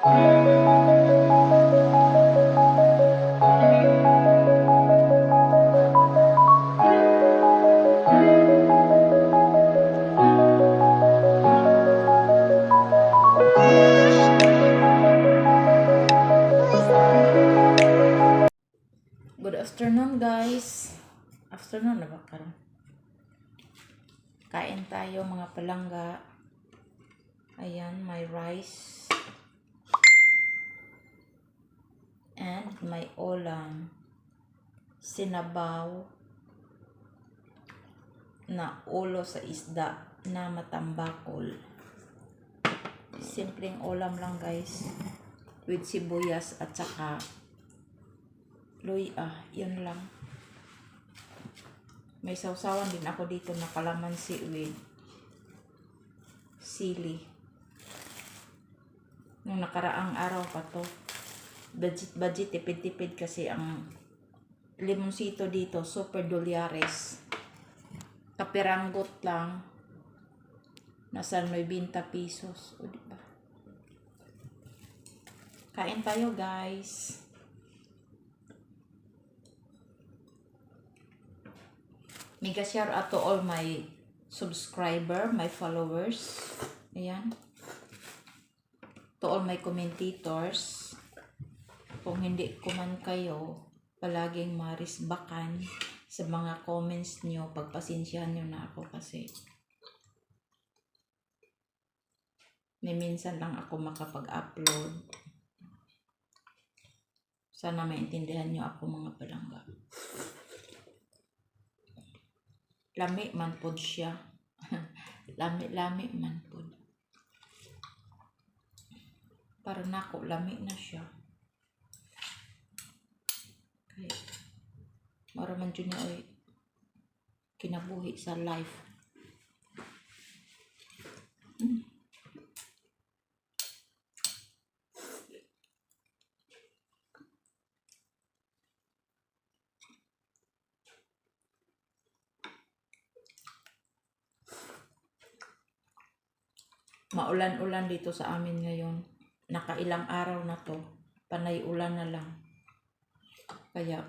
Good afternoon, guys. Afternoon na ba karon? Kain tayo mga palangga. Ayan, may rice. And may ulam. Sinabaw na ulo sa isda na matambakol. Simpleng ulam lang, guys. With sibuyas at saka luya, yun lang. May sausawan din ako dito na kalamansi with sili. Nung nakaraang araw pa to. Budget, tipid-tipid kasi ang limonsito dito, super dolyares. Kapiranggot lang. Nasa 90 pesos. O, diba? Kain tayo, guys. Mega shout out to all my subscriber, my followers. Ayan. To all my commentators. Kung hindi ko man kayo palaging marisbakan sa mga comments nyo, pagpasensyahan nyo na ako kasi may minsan lang ako makapag-upload. Sana maintindihan nyo ako mga palangga. Lami man pod siya. Lami man pod. Para nako, lami na siya. Okay. Mara man dyan niya ay kinabuhi sa life. Maulan-ulan dito sa amin ngayon. Nakailang araw na to. Panay ulan na lang. Kaya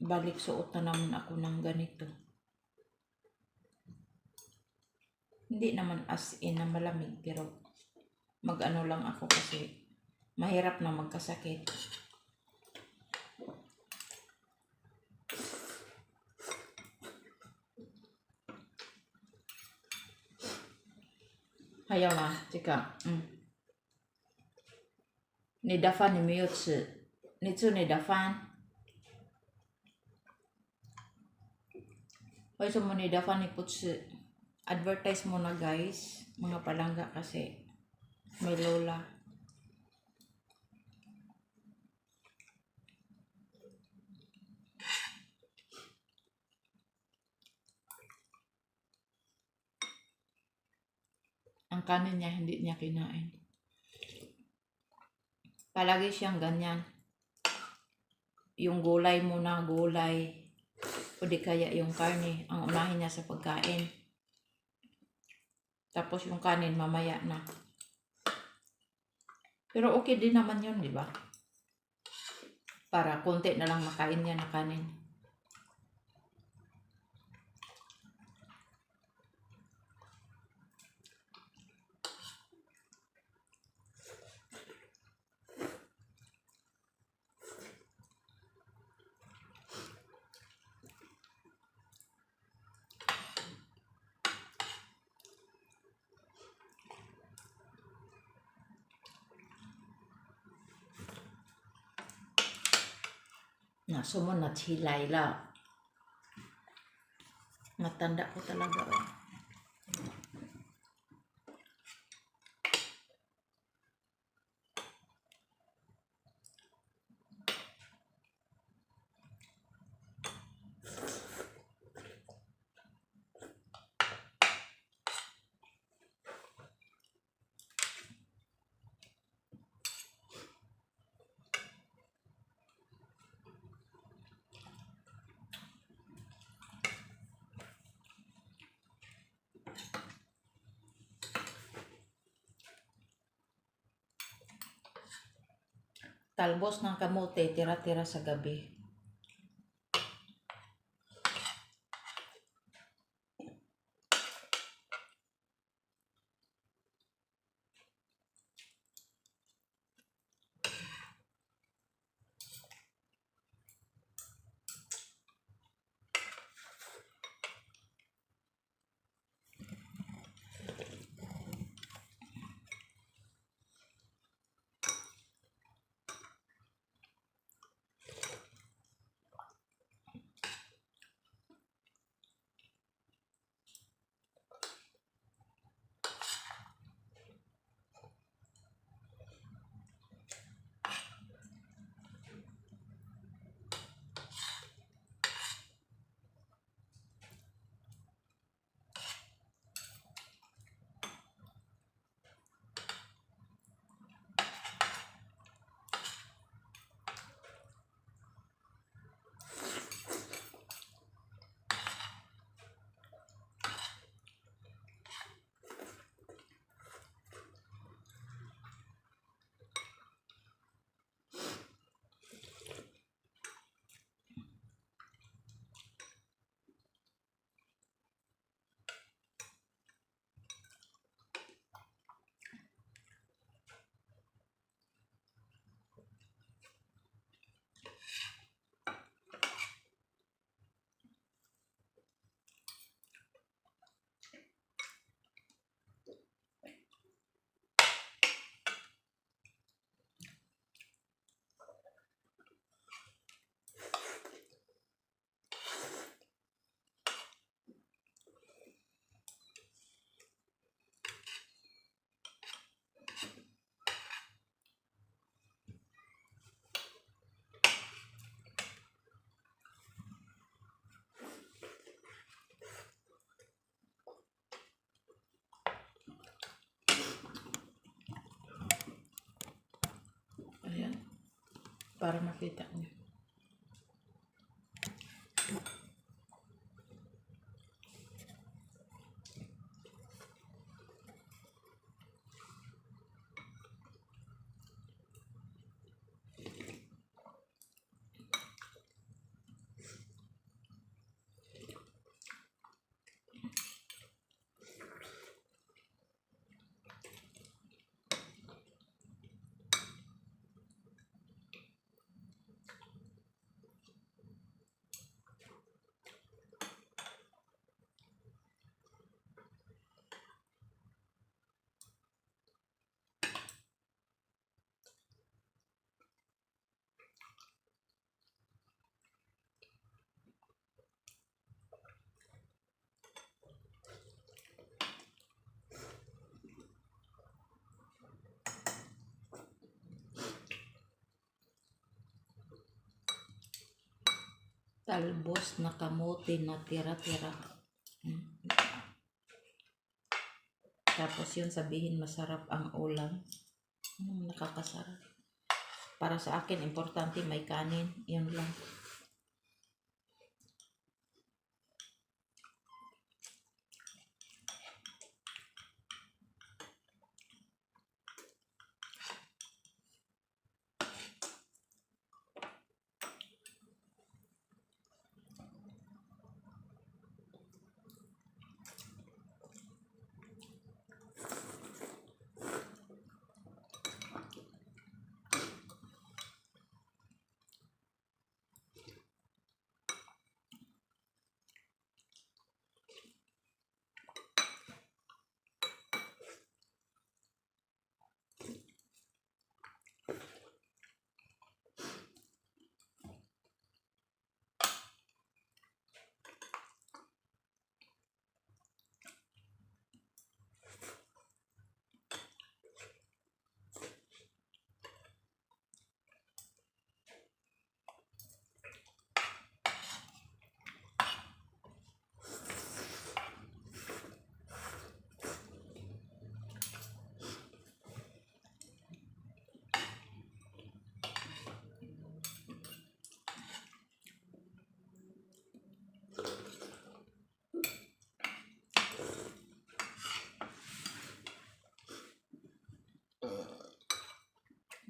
balik suot na naman ako ng ganito. Hindi naman as in na malamig, pero mag-ano lang ako kasi mahirap na magkasakit. Hayaw na, tika. 你的饭你没有吃，你吃你的饭。为什么你的饭你不吃？ Advertise mo na, guys, mga palangga, kasi may lola. Ang kanin niya hindi niya kinain. Palagi siyang ganyan. Yung gulay muna, gulay. O di kaya yung karne, ang unahin niya sa pagkain. Tapos yung kanin mamaya na. Pero okay din naman yun, di ba? Para konti na lang makain niya na kanin. Na sumunod si Laila. Matanda ko talaga. Talbos ng kamote, tira-tira sa gabi. Ayan. Para makita niyo. Talbos na kamote na tira-tira. Tapos yun sabihin masarap ang ulam. Nakakasarap. Para sa akin, importante may kanin. Yun lang.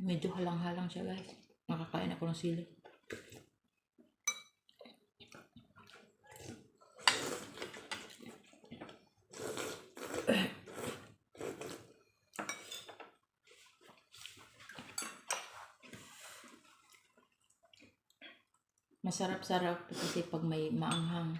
Medyo halang-halang siya guys. Nakakain ako ng sili. Masarap-sarap kasi pag may maanghang.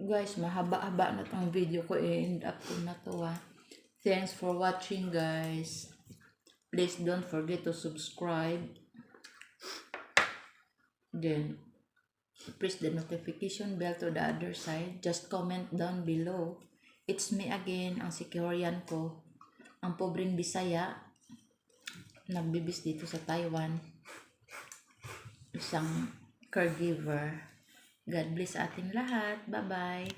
Guys, mahaba-haba na tong video ko. I-end up ko na to Thanks for watching guys. Please don't forget to subscribe. Then, press the notification bell to the other side. Just comment down below. It's me again, ang si Korean ko. Ang pobreng Bisaya. Nagbibis dito sa Taiwan. Isang caregiver. God bless ating lahat. Bye-bye.